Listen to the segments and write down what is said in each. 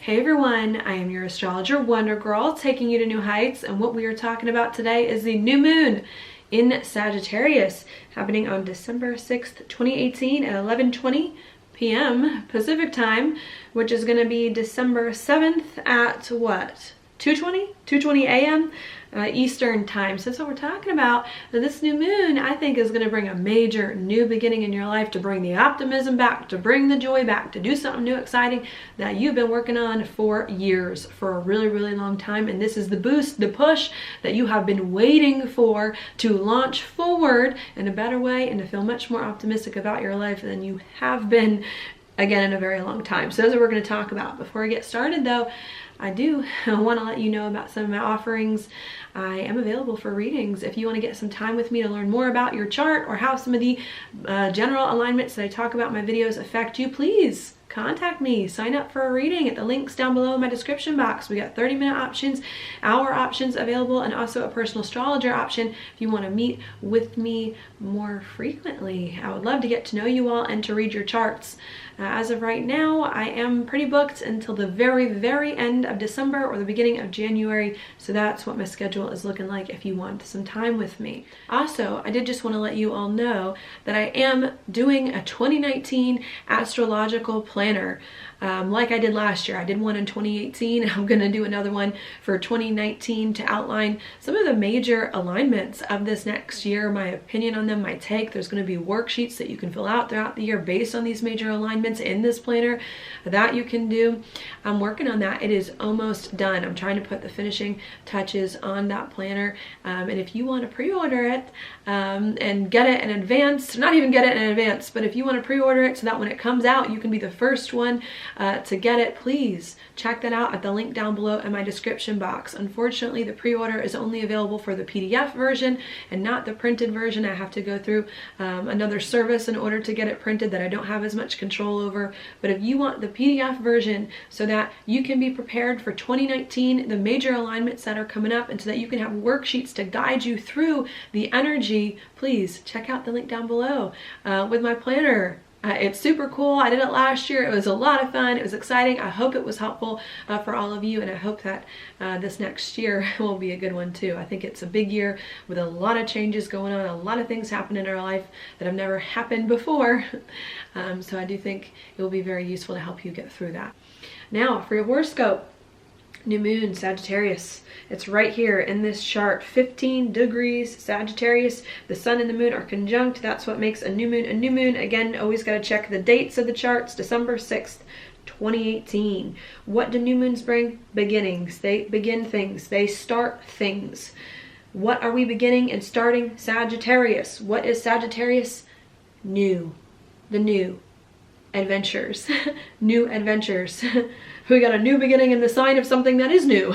Hey everyone, I am your astrologer Wonder Girl, taking you to new heights, and what we are talking about today is the new moon in Sagittarius, happening on December 6th, 2018 at 11:20 p.m. Pacific time, which is going to be December 7th at what? 2:20 a.m. Eastern time. So that's what we're talking about. Now, this new moon, I think, is going to bring a major new beginning in your life, to bring the optimism back, to bring the joy back, to do something new, exciting that you've been working on for years, for a really, really long time. And this is the boost, the push that you have been waiting for to launch forward in a better way and to feel much more optimistic about your life than you have been, again, in a very long time. So that's what we're going to talk about. Before I get started, though, I want to let you know about some of my offerings. I am available for readings. If you want to get some time with me to learn more about your chart or how some of the general alignments that I talk about in my videos affect you, please contact me. Sign up for a reading at the links down below in my description box. We got 30-minute options, hour options available, and also a personal astrologer option if you want to meet with me more frequently. I would love to get to know you all and to read your charts. As of right now, I am pretty booked until the very, very end of December or the beginning of January. So that's what my schedule is looking like if you want some time with me. Also, I did just want to let you all know that I am doing a 2019 Astrological Planner. Like I did last year. I did one in 2018. I'm going to do another one for 2019 to outline some of the major alignments of this next year, my opinion on them, my take. There's going to be worksheets that you can fill out throughout the year based on these major alignments in this planner that you can do. I'm working on that. It is almost done. I'm trying to put the finishing touches on that planner. And if you want to pre-order it and get it in advance, not even get it in advance, but if you want to pre-order it so that when it comes out, you can be the first one to get it, please check that out at the link down below in my description box. Unfortunately, the pre-order is only available for the PDF version and not the printed version. I have to go through another service in order to get it printed that I don't have as much control over. But if you want the PDF version so that you can be prepared for 2019, the major alignments that are coming up, and so that you can have worksheets to guide you through the energy, please check out the link down below with my planner. It's super cool. I did it last year. It was a lot of fun. It was exciting. I hope it was helpful for all of you, and I hope that this next year will be a good one too. I think it's a big year with a lot of changes going on, a lot of things happen in our life that have never happened before. So I do think it will be very useful to help you get through that. Now, for your horoscope, new moon, Sagittarius. It's right here in this chart, 15 degrees Sagittarius. The sun and the moon are conjunct. That's what makes a new moon a new moon. Again, always got to check the dates of the charts. December 6th, 2018. What do new moons bring? Beginnings. They begin things. They start things. What are we beginning and starting? Sagittarius. What is Sagittarius? New. The new. Adventures. New adventures. We got a new beginning in the sign of something that is new,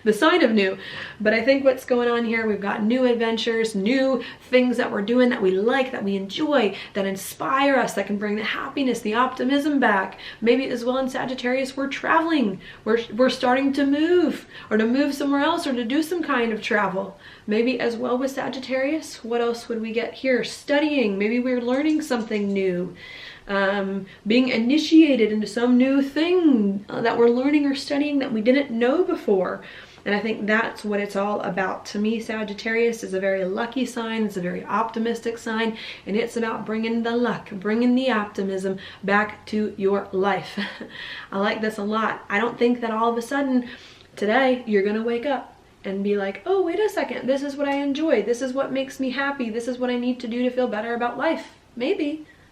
the sign of new. But I think what's going on here, we've got new adventures, new things that we're doing that we like, that we enjoy, that inspire us, that can bring the happiness, the optimism back. Maybe as well in Sagittarius, we're traveling. We're starting to move, or to move somewhere else, or to do some kind of travel. Maybe as well with Sagittarius, what else would we get here? Studying. Maybe we're learning something new. Being initiated into some new thing that we're learning or studying that we didn't know before. And I think that's what it's all about. To me, Sagittarius is a very lucky sign. It's a very optimistic sign. And it's about bringing the luck, bringing the optimism back to your life. I like this a lot. I don't think that all of a sudden today you're going to wake up and be like, oh, wait a second. This is what I enjoy. This is what makes me happy. This is what I need to do to feel better about life.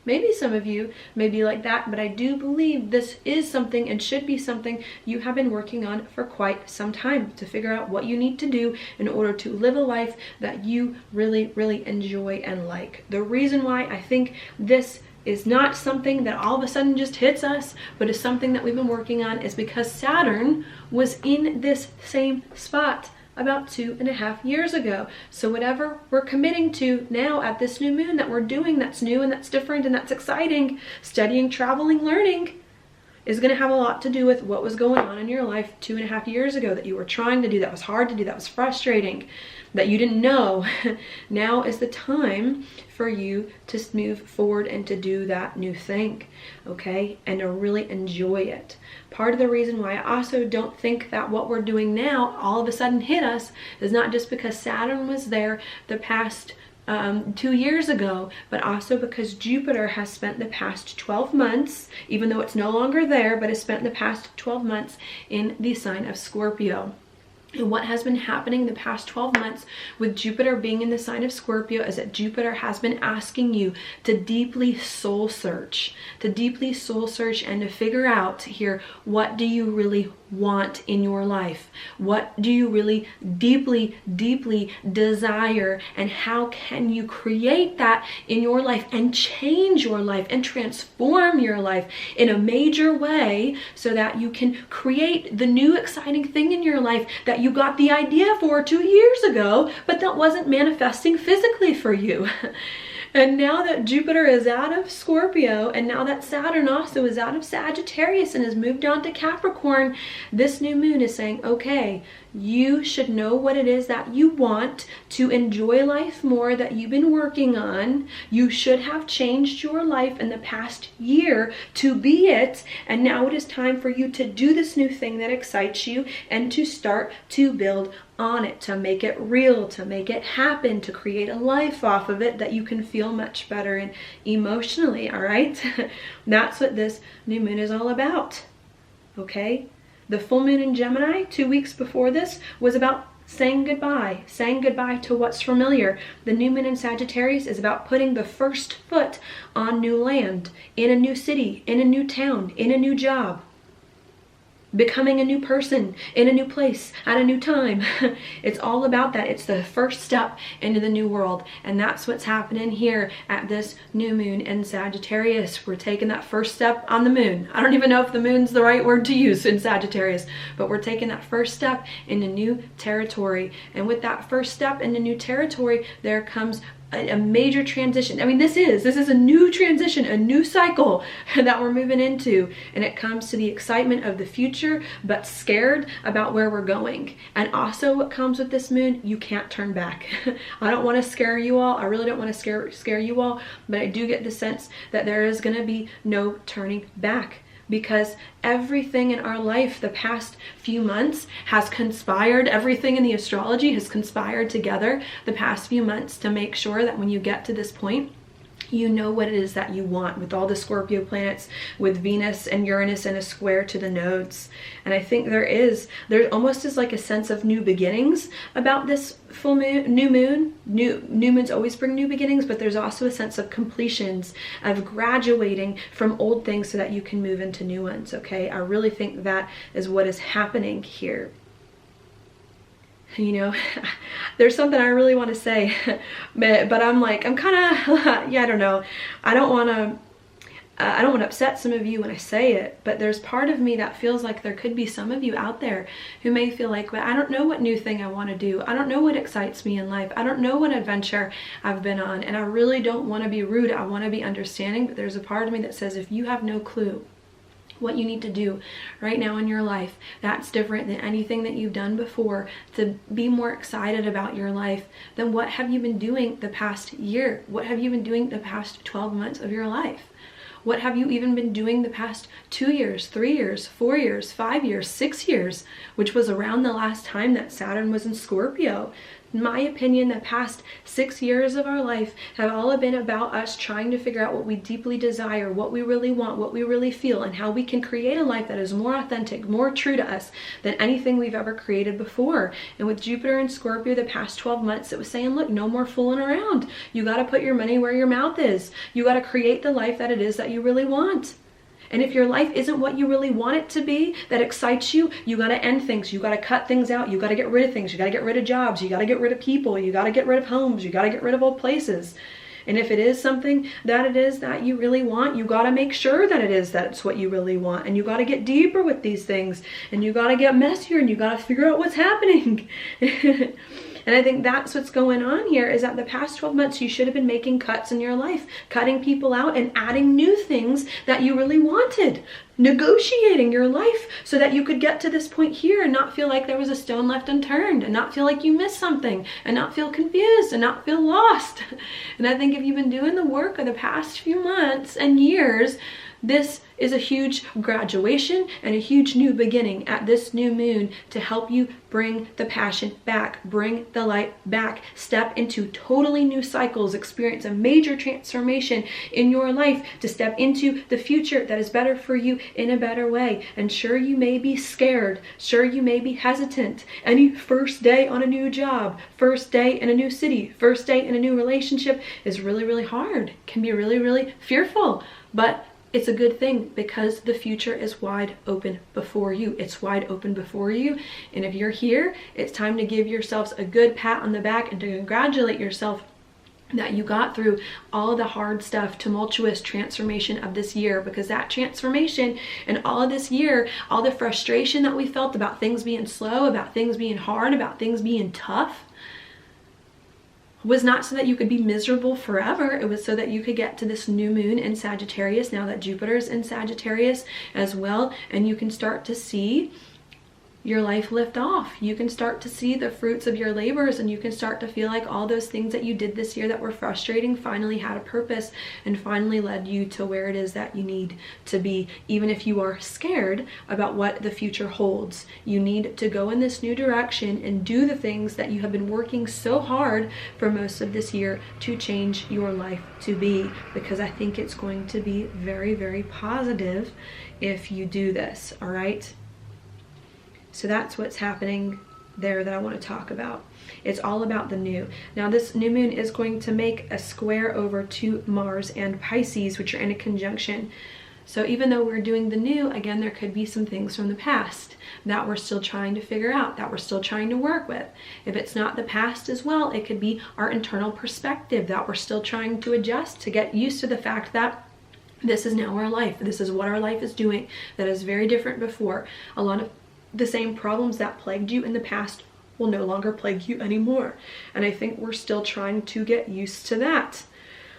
Maybe some of you may be like that, but I do believe this is something and should be something you have been working on for quite some time, to figure out what you need to do in order to live a life that you really, really enjoy and like. The reason why I think this is not something that all of a sudden just hits us, but is something that we've been working on, is because Saturn was in this same spot about 2.5 years ago. So whatever we're committing to now at this new moon that we're doing, that's new and that's different and that's exciting, studying, traveling, learning, is going to have a lot to do with what was going on in your life 2.5 years ago that you were trying to do, that was hard to do, that was frustrating. that you didn't know, now is the time for you to move forward and to do that new thing, okay? And to really enjoy it. Part of the reason why I also don't think that what we're doing now all of a sudden hit us is not just because Saturn was there the past 2 years ago, but also because Jupiter has spent the past 12 months, even though it's no longer there, but has spent the past 12 months in the sign of Scorpio. And what has been happening the past 12 months with Jupiter being in the sign of Scorpio is that Jupiter has been asking you to deeply soul search, and to figure out here, what do you really want in your life? What do you really deeply desire? And how can you create that in your life and change your life and transform your life in a major way so that you can create the new exciting thing in your life that you got the idea for 2 years ago, but that wasn't manifesting physically for you. And now that Jupiter is out of Scorpio, and now that Saturn also is out of Sagittarius and has moved on to Capricorn, this new moon is saying, okay, you should know what it is that you want to enjoy life more, that you've been working on. You should have changed your life in the past year to be it. And now it is time for you to do this new thing that excites you and to start to build on it, to make it real, to make it happen, to create a life off of it that you can feel much better in emotionally, all right? That's what this new moon is all about, okay? The full moon in Gemini 2 weeks before this was about saying goodbye to what's familiar. The new moon in Sagittarius is about putting the first foot on new land, in a new city, in a new town, in a new job. Becoming a new person in a new place at a new time. It's all about that. It's the first step into the new world. And that's what's happening here at this new moon in Sagittarius. We're taking that first step on the moon. I don't even know if the moon's the right word to use in Sagittarius, but we're taking that first step into new territory. And with that first step into new territory, there comes a major transition. I mean, this is a new transition, a new cycle that we're moving into. And it comes to the excitement of the future, but scared about where we're going. And also what comes with this moon, you can't turn back. I don't want to scare you all. I really don't want to scare you all, but I do get the sense that there is going to be no turning back. Because everything in our life the past few months has conspired, everything in the astrology has conspired together the past few months to make sure that when you get to this point, you know what it is that you want, with all the Scorpio planets, with Venus and Uranus in a square to the nodes. And I think there almost is like a sense of new beginnings about this full moon, new moon. New moons always bring new beginnings, but there's also a sense of completions, of graduating from old things so that you can move into new ones, okay? I really think that is what is happening here. You know, there's something I really want to say, but I'm kind of, yeah, I don't know. I don't want to upset some of you when I say it, but there's part of me that feels like there could be some of you out there who may feel like, but I don't know what new thing I want to do. I don't know what excites me in life. I don't know what adventure I've been on, and I really don't want to be rude. I want to be understanding, but there's a part of me that says, if you have no clue what you need to do right now in your life that's different than anything that you've done before to be more excited about your life, then what have you been doing the past year? What have you been doing the past 12 months of your life? What have you even been doing the past 2 years, 3 years, 4 years, 5 years, 6 years, which was around the last time that Saturn was in Scorpio? In my opinion, the past 6 years of our life have all been about us trying to figure out what we deeply desire, what we really want, what we really feel, and how we can create a life that is more authentic, more true to us than anything we've ever created before. And with Jupiter and Scorpio the past 12 months, it was saying, look, no more fooling around. You got to put your money where your mouth is. You got to create the life that it is that you really want. And if your life isn't what you really want it to be, that excites you, you got to end things. You got to cut things out. You got to get rid of things. You got to get rid of jobs. You got to get rid of people. You got to get rid of homes. You got to get rid of old places. And if it is something that it is that you really want, you got to make sure that it's what you really want. And you got to get deeper with these things. And you got to get messier, and you got to figure out what's happening. And I think that's what's going on here, is that the past 12 months you should have been making cuts in your life, cutting people out and adding new things that you really wanted, negotiating your life so that you could get to this point here and not feel like there was a stone left unturned, and not feel like you missed something, and not feel confused, and not feel lost. And I think if you've been doing the work of the past few months and years, this is a huge graduation and a huge new beginning at this new moon to help you bring the passion back, bring the light back, step into totally new cycles, experience a major transformation in your life, to step into the future that is better for you in a better way. And sure, you may be scared, sure, you may be hesitant. Any first day on a new job, first day in a new city, first day in a new relationship is really, really hard, can be really, really fearful, but it's a good thing because the future is wide open before you. It's wide open before you. And if you're here, it's time to give yourselves a good pat on the back and to congratulate yourself that you got through all the hard stuff, tumultuous transformation of this year, because that transformation and all of this year, all the frustration that we felt about things being slow, about things being hard, about things being tough, was not so that you could be miserable forever. It was so that you could get to this new moon in Sagittarius, now that Jupiter's in Sagittarius as well, and you can start to see your life lift off. You can start to see the fruits of your labors, and you can start to feel like all those things that you did this year that were frustrating finally had a purpose and finally led you to where it is that you need to be. Even if you are scared about what the future holds, you need to go in this new direction and do the things that you have been working so hard for most of this year to change your life to be, because I think it's going to be very, very positive if you do this. All right. So that's what's happening there that I want to talk about. It's all about the new. Now this new moon is going to make a square over to Mars and Pisces, which are in a conjunction. So even though we're doing the new, again, there could be some things from the past that we're still trying to figure out, that we're still trying to work with. If it's not the past as well, it could be our internal perspective that we're still trying to adjust to get used to the fact that this is now our life. This is what our life is doing. That is very different before. A lot of the same problems that plagued you in the past will no longer plague you anymore. And I think we're still trying to get used to that.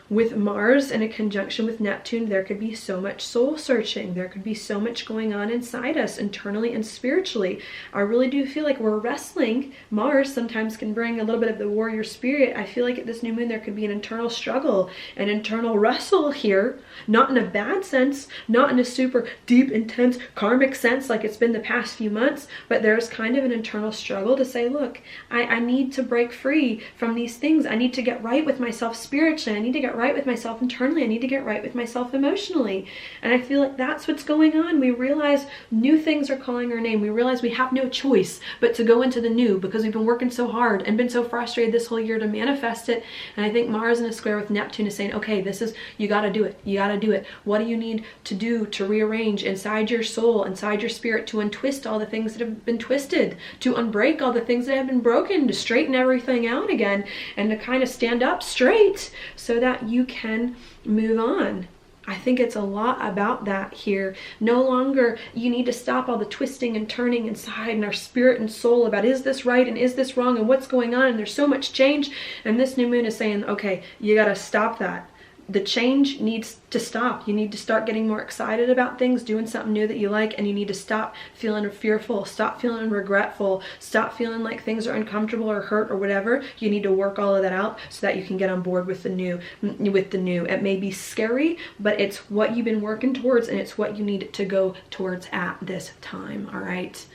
With Mars in a conjunction with Neptune, there could be so much soul searching. There could be so much going on inside us internally and spiritually. I really do feel like we're wrestling. Mars sometimes can bring a little bit of the warrior spirit. I feel like at this new moon, there could be an internal struggle, an internal wrestle here, not in a bad sense, not in a super deep, intense, karmic sense like it's been the past few months, but there's kind of an internal struggle to say, look, I need to break free from these things. I need to get right with myself spiritually. I need to get right with myself internally. I need to get right with myself emotionally. And I feel like that's what's going on. We realize new things are calling our name. We realize we have no choice but to go into the new because we've been working so hard and been so frustrated this whole year to manifest it. And I think Mars in a square with Neptune is saying, okay, this is, you got to do it. You got to do it. What do you need to do to rearrange inside your soul, inside your spirit, to untwist all the things that have been twisted, to unbreak all the things that have been broken, to straighten everything out again, and to kind of stand up straight so that you can move on. I think it's a lot about that here. No longer you need to stop all the twisting and turning inside in our spirit and soul about is this right and is this wrong and what's going on, and there's so much change. And this new moon is saying, okay, you got to stop that. The change needs to stop. You need to start getting more excited about things, doing something new that you like, and you need to stop feeling fearful, stop feeling regretful, stop feeling like things are uncomfortable or hurt or whatever. You need to work all of that out so that you can get on board with the new. It may be scary, but it's what you've been working towards, and it's what you need to go towards at this time. All right.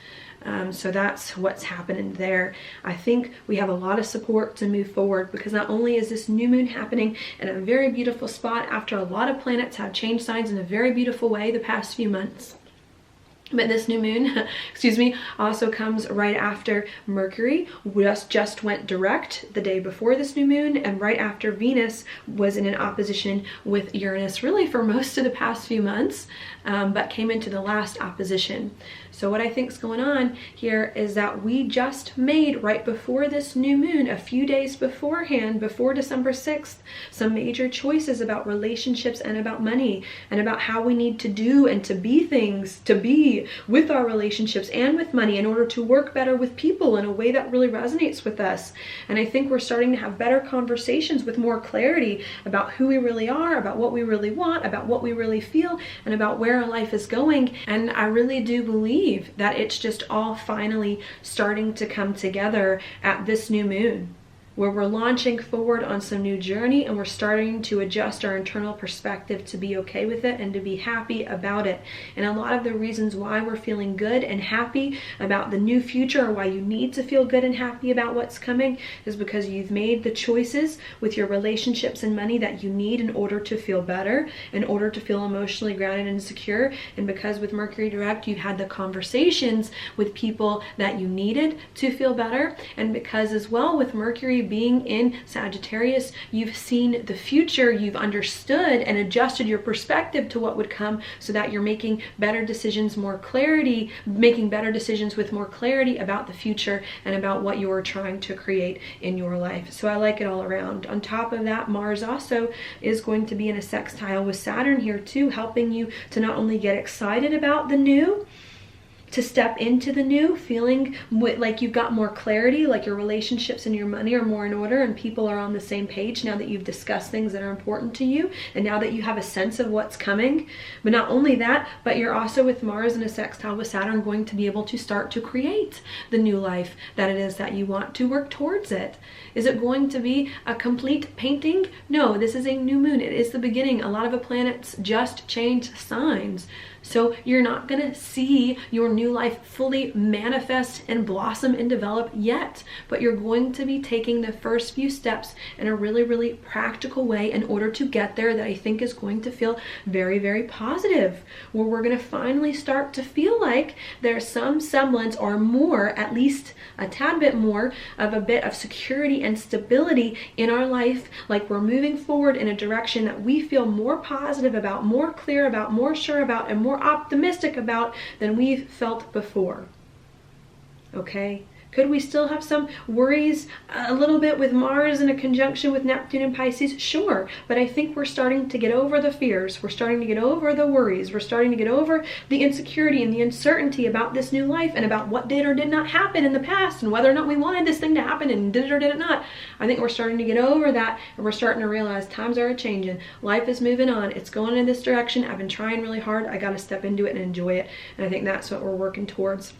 So that's what's happening there. I think we have a lot of support to move forward, because not only is this new moon happening in a very beautiful spot after a lot of planets have changed signs in a very beautiful way the past few months, but this new moon, also comes right after Mercury just went direct the day before this new moon, and right after Venus was in an opposition with Uranus really for most of the past few months, but came into the last opposition. So what I think is going on here is that we just made, right before this new moon, a few days beforehand, before December 6th, some major choices about relationships and about money and about how we need to do and to be things, to be happy with our relationships and with money in order to work better with people in a way that really resonates with us. And I think we're starting to have better conversations with more clarity about who we really are, about what we really want, about what we really feel, and about where our life is going. And I really do believe that it's just all finally starting to come together at this new moon, where we're launching forward on some new journey and we're starting to adjust our internal perspective to be okay with it and to be happy about it. And a lot of the reasons why we're feeling good and happy about the new future, or why you need to feel good and happy about what's coming, is because you've made the choices with your relationships and money that you need in order to feel better, in order to feel emotionally grounded and secure. And because with Mercury direct, you've had the conversations with people that you needed to feel better. And because as well with Mercury being in Sagittarius, you've seen the future, you've understood and adjusted your perspective to what would come, so that you're making better decisions, making better decisions with more clarity about the future and about what you're trying to create in your life. So I like it all around. On top of that, Mars also is going to be in a sextile with Saturn here too, helping you to not only get excited about the new, to step into the new, feeling like you've got more clarity, like your relationships and your money are more in order and people are on the same page now that you've discussed things that are important to you and now that you have a sense of what's coming. But not only that, but you're also with Mars in a sextile with Saturn going to be able to start to create the new life that it is that you want, to work towards it. Is it going to be a complete painting? No, this is a new moon. It is the beginning. A lot of the planets just changed signs. So you're not going to see your new life fully manifest and blossom and develop yet, but you're going to be taking the first few steps in a really, really practical way in order to get there, that I think is going to feel very, very positive, where we're going to finally start to feel like there's some semblance or more, at least a tad bit more of a bit of security and stability in our life. Like we're moving forward in a direction that we feel more positive about, more clear about, more sure about, and more optimistic about than we've felt before. Okay? Could we still have some worries a little bit with Mars in a conjunction with Neptune and Pisces? Sure, but I think we're starting to get over the fears. We're starting to get over the worries. We're starting to get over the insecurity and the uncertainty about this new life and about what did or did not happen in the past and whether or not we wanted this thing to happen and did it or did it not. I think we're starting to get over that, and we're starting to realize times are a-changing. Life is moving on. It's going in this direction. I've been trying really hard. I got to step into it and enjoy it, and I think that's what we're working towards.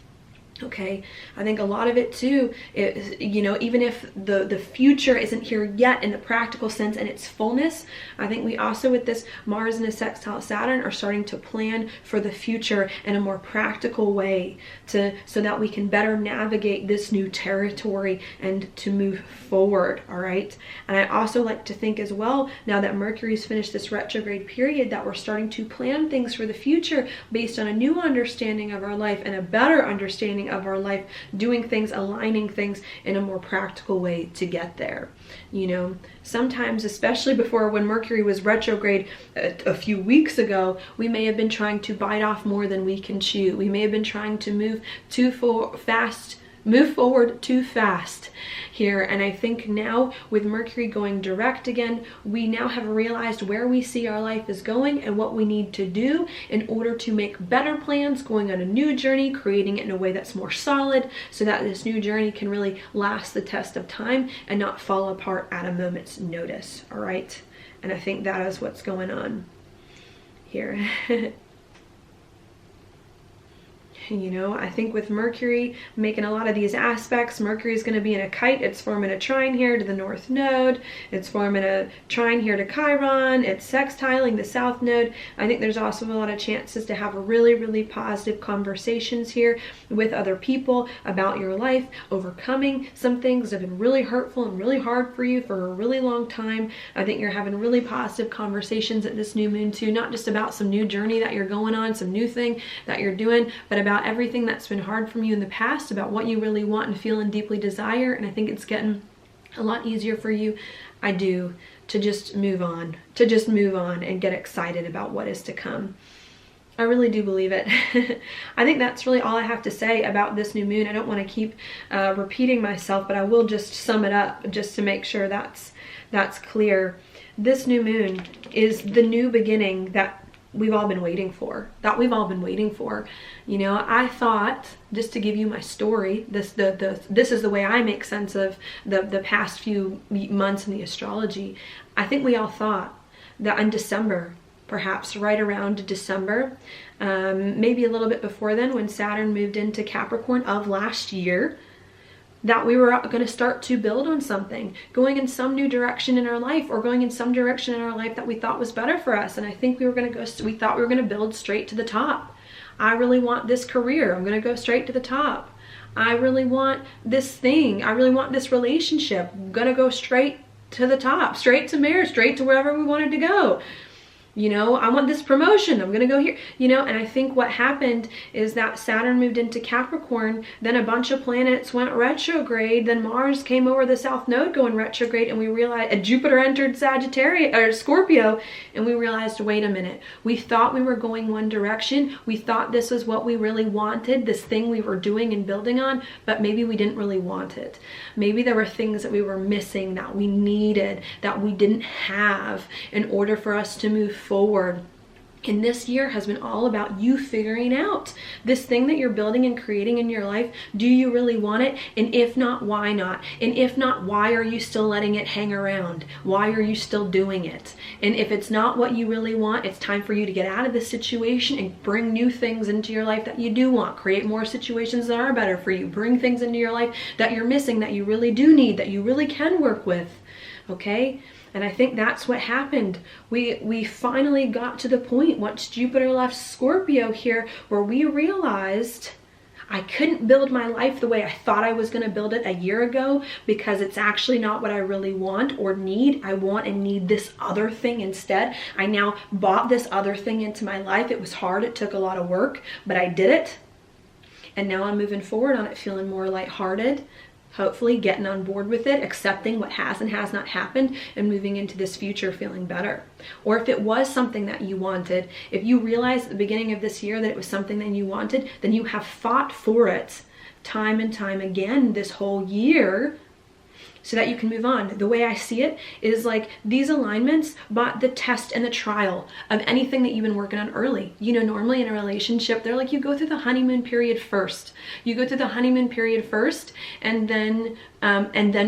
Okay, I think a lot of it too is, you know, even if the future isn't here yet in the practical sense and its fullness, I think we also with this Mars and a sextile Saturn are starting to plan for the future in a more practical way, so that we can better navigate this new territory and to move forward. All right, and I also like to think as well, now that Mercury's finished this retrograde period, that we're starting to plan things for the future based on a new understanding of our life and a better understanding of our life, doing things, aligning things in a more practical way to get there. You know, sometimes, especially before when Mercury was retrograde a few weeks ago, we may have been trying to bite off more than we can chew. We may have been trying to move forward too fast here. And I think now with Mercury going direct again, we now have realized where we see our life is going and what we need to do in order to make better plans, going on a new journey, creating it in a way that's more solid, so that this new journey can really last the test of time and not fall apart at a moment's notice. All right, and I think that is what's going on here. You know, I think with Mercury making a lot of these aspects, Mercury is going to be in a kite. It's forming a trine here to the North Node. It's forming a trine here to Chiron. It's sextiling the South Node. I think there's also a lot of chances to have really, really positive conversations here with other people about your life, overcoming some things that have been really hurtful and really hard for you for a really long time. I think you're having really positive conversations at this new moon too, not just about some new journey that you're going on, some new thing that you're doing, but about everything that's been hard from you in the past, about what you really want and feel and deeply desire. And I think it's getting a lot easier for you, I do, to just move on, and get excited about what is to come. I really do believe it. I think that's really all I have to say about this new moon. I don't want to keep repeating myself, but I will just sum it up just to make sure that's clear. This new moon is the new beginning that we've all been waiting for. You know, I thought, just to give you my story, this is the way I make sense of the past few months in the astrology. I think we all thought that in December, perhaps right around December, maybe a little bit before then, when Saturn moved into Capricorn of last year, that we were going to start to build on something, going in some new direction in our life, or going in some direction in our life that we thought was better for us. And I think we thought we were going to build straight to the top. I really want this career. I'm going to go straight to the top. I really want this thing. I really want this relationship. I'm going to go straight to the top, straight to marriage, straight to wherever we wanted to go. You know, I want this promotion, I'm gonna go here, you know. And I think what happened is that Saturn moved into Capricorn, then a bunch of planets went retrograde, then Mars came over the South Node going retrograde, and we realized, Jupiter entered Sagittarius or Scorpio, and we realized, wait a minute, we thought we were going one direction, we thought this was what we really wanted, this thing we were doing and building on, but maybe we didn't really want it. Maybe there were things that we were missing, that we needed, that we didn't have in order for us to move forward. And this year has been all about you figuring out this thing that you're building and creating in your life. Do you really want it? And if not, why not? And if not, why are you still letting it hang around? Why are you still doing it? And if it's not what you really want, it's time for you to get out of this situation and bring new things into your life that you do want. Create more situations that are better for you. Bring things into your life that you're missing, that you really do need, that you really can work with. Okay? And I think that's what happened. We finally got to the point once Jupiter left Scorpio here, where we realized I couldn't build my life the way I thought I was going to build it a year ago, because it's actually not what I really want or need. I want and need this other thing instead. I now bought this other thing into my life. It was hard. It took a lot of work, but I did it. And now I'm moving forward on it, feeling more lighthearted, hopefully getting on board with it, accepting what has and has not happened, and moving into this future feeling better. Or if it was something that you wanted, if you realized at the beginning of this year that it was something that you wanted, then you have fought for it time and time again this whole year, so that you can move on. The way I see it is like these alignments bought the test and the trial of anything that you've been working on early. You know, normally in a relationship, they're like, you go through the honeymoon period first. You go through the honeymoon period first, and then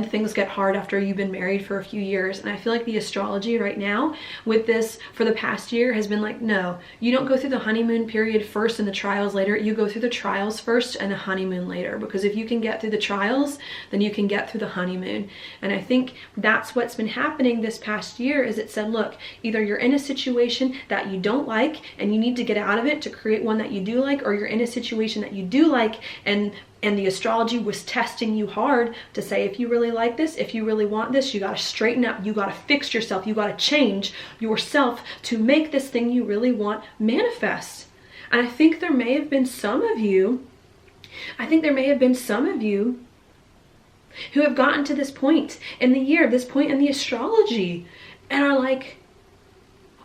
things get hard after you've been married for a few years. And I feel like the astrology right now with this for the past year has been like, no, you don't go through the honeymoon period first and the trials later. You go through the trials first and the honeymoon later, because if you can get through the trials, then you can get through the honeymoon. And I think that's what's been happening this past year, is it said, look, either you're in a situation that you don't like and you need to get out of it to create one that you do like, or you're in a situation that you do like, and the astrology was testing you hard to say, if you really like this, if you really want this, you got to straighten up, you got to fix yourself, you got to change yourself to make this thing you really want manifest. And I think there may have been some of you, who have gotten to this point in the year, this point in the astrology, and are like,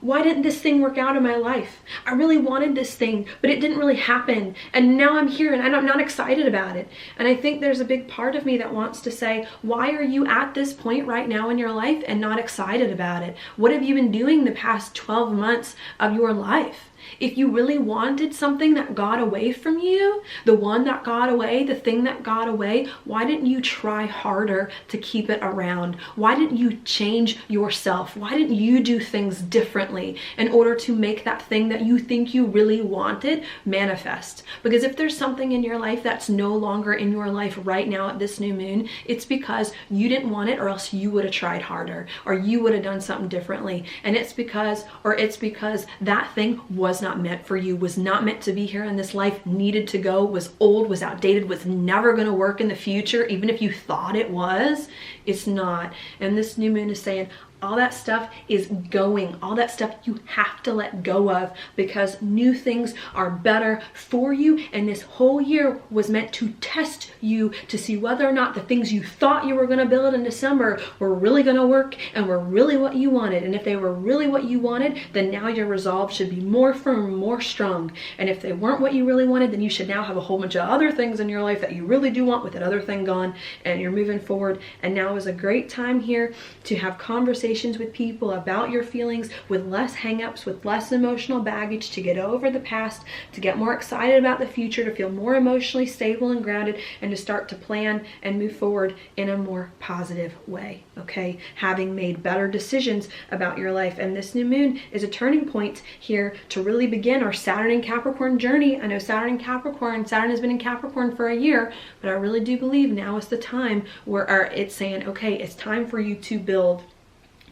why didn't this thing work out in my life? I really wanted this thing, but it didn't really happen. And now I'm here and I'm not excited about it. And I think there's a big part of me that wants to say, why are you at this point right now in your life and not excited about it? What have you been doing the past 12 months of your life? If you really wanted something that got away from you, the one that got away, the thing that got away, why didn't you try harder to keep it around? Why didn't you change yourself? Why didn't you do things differently in order to make that thing that you think you really wanted manifest? Because if there's something in your life that's no longer in your life right now at this new moon, it's because you didn't want it, or else you would have tried harder, or you would have done something differently. And it's because that thing was not meant for you, was not meant to be here in this life, needed to go, was old, was outdated, was never going to work in the future. Even if you thought it was, it's not. And this new moon is saying, all that stuff is going. All that stuff you have to let go of, because new things are better for you. And this whole year was meant to test you to see whether or not the things you thought you were going to build in December were really going to work and were really what you wanted. And if they were really what you wanted, then now your resolve should be more firm, more strong. And if they weren't what you really wanted, then you should now have a whole bunch of other things in your life that you really do want, with that other thing gone, and you're moving forward. And now is a great time here to have conversations conversations with people about your feelings with less hangups, with less emotional baggage, to get over the past, to get more excited about the future, to feel more emotionally stable and grounded, and to start to plan and move forward in a more positive way, okay? Having made better decisions about your life. And this new moon is a turning point here to really begin our Saturn in Capricorn journey. I know Saturn has been in Capricorn for a year, but I really do believe now is the time where it's saying, okay, it's time for you to build,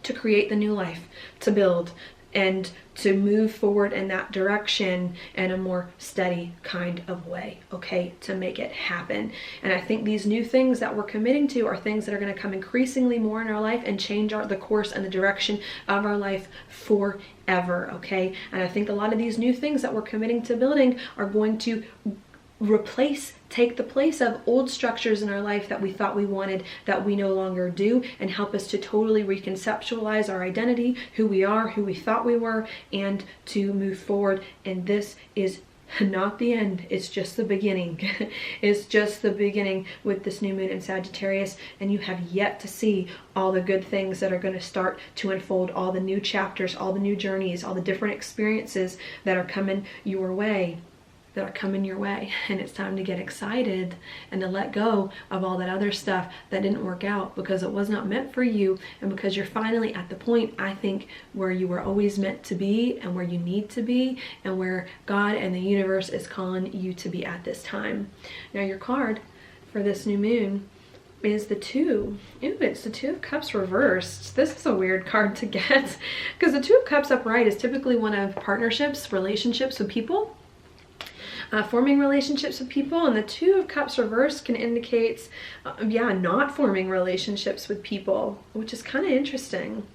to create the new life, to build and to move forward in that direction in a more steady kind of way, okay, to make it happen. And I think these new things that we're committing to are things that are going to come increasingly more in our life and change the course and the direction of our life forever, okay? And I think a lot of these new things that we're committing to building are going to take the place of old structures in our life that we thought we wanted that we no longer do, and help us to totally reconceptualize our identity, who we are, who we thought we were, and to move forward. And this is not the end, it's just the beginning. It's just the beginning with this new moon in Sagittarius, and you have yet to see all the good things that are going to start to unfold, all the new chapters, all the new journeys, all the different experiences that are coming your way. And it's time to get excited and to let go of all that other stuff that didn't work out because it was not meant for you, and because you're finally at the point, I think, where you were always meant to be and where you need to be and where God and the universe is calling you to be at this time. Now your card for this new moon is the Two. Ooh, it's the Two of Cups reversed. This is a weird card to get because the Two of Cups upright is typically one of partnerships, relationships with people. Forming relationships with people, and the Two of Cups reversed can indicate not forming relationships with people, which is kind of interesting.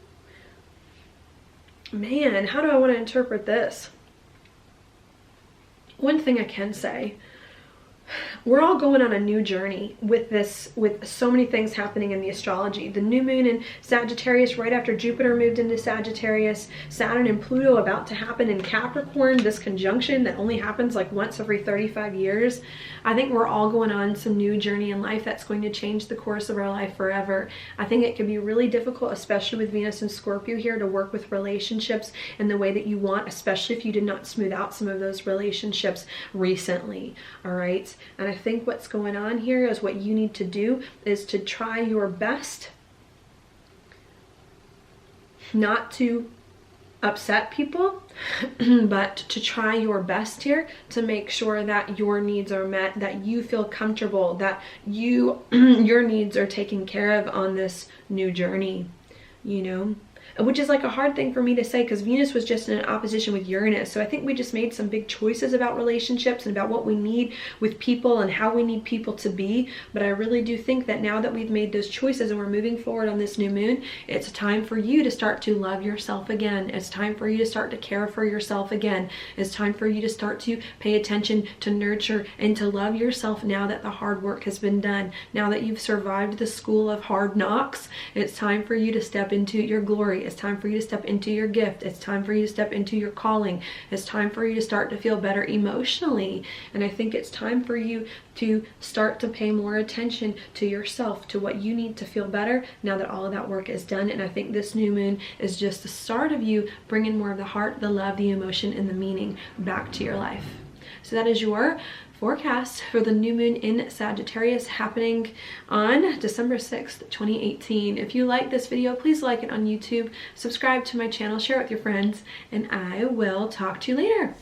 Man, how do I want to interpret this? One thing I can say, we're all going on a new journey with so many things happening in the astrology. The new moon in Sagittarius right after Jupiter moved into Sagittarius, Saturn and Pluto about to happen in Capricorn, this conjunction that only happens like once every 35 years. I think we're all going on some new journey in life that's going to change the course of our life forever. I think it can be really difficult, especially with Venus and Scorpio here, to work with relationships in the way that you want, especially if you did not smooth out some of those relationships recently, all right? And I think what's going on here is what you need to do is to try your best not to upset people, but to try your best here to make sure that your needs are met, that you feel comfortable, that your needs are taken care of on this new journey, you know? Which is like a hard thing for me to say because Venus was just in an opposition with Uranus. So I think we just made some big choices about relationships and about what we need with people and how we need people to be. But I really do think that now that we've made those choices and we're moving forward on this new moon, it's time for you to start to love yourself again. It's time for you to start to care for yourself again. It's time for you to start to pay attention, to nurture, and to love yourself now that the hard work has been done. Now that you've survived the school of hard knocks, it's time for you to step into your glory. It's time for you to step into your gift. It's time for you to step into your calling. It's time for you to start to feel better emotionally. And I think it's time for you to start to pay more attention to yourself, to what you need to feel better now that all of that work is done. And I think this new moon is just the start of you bringing more of the heart, the love, the emotion, and the meaning back to your life. So that is your forecast for the new moon in Sagittarius happening on December 6th, 2018. If you like this video, please like it on YouTube, subscribe to my channel, share it with your friends, and I will talk to you later.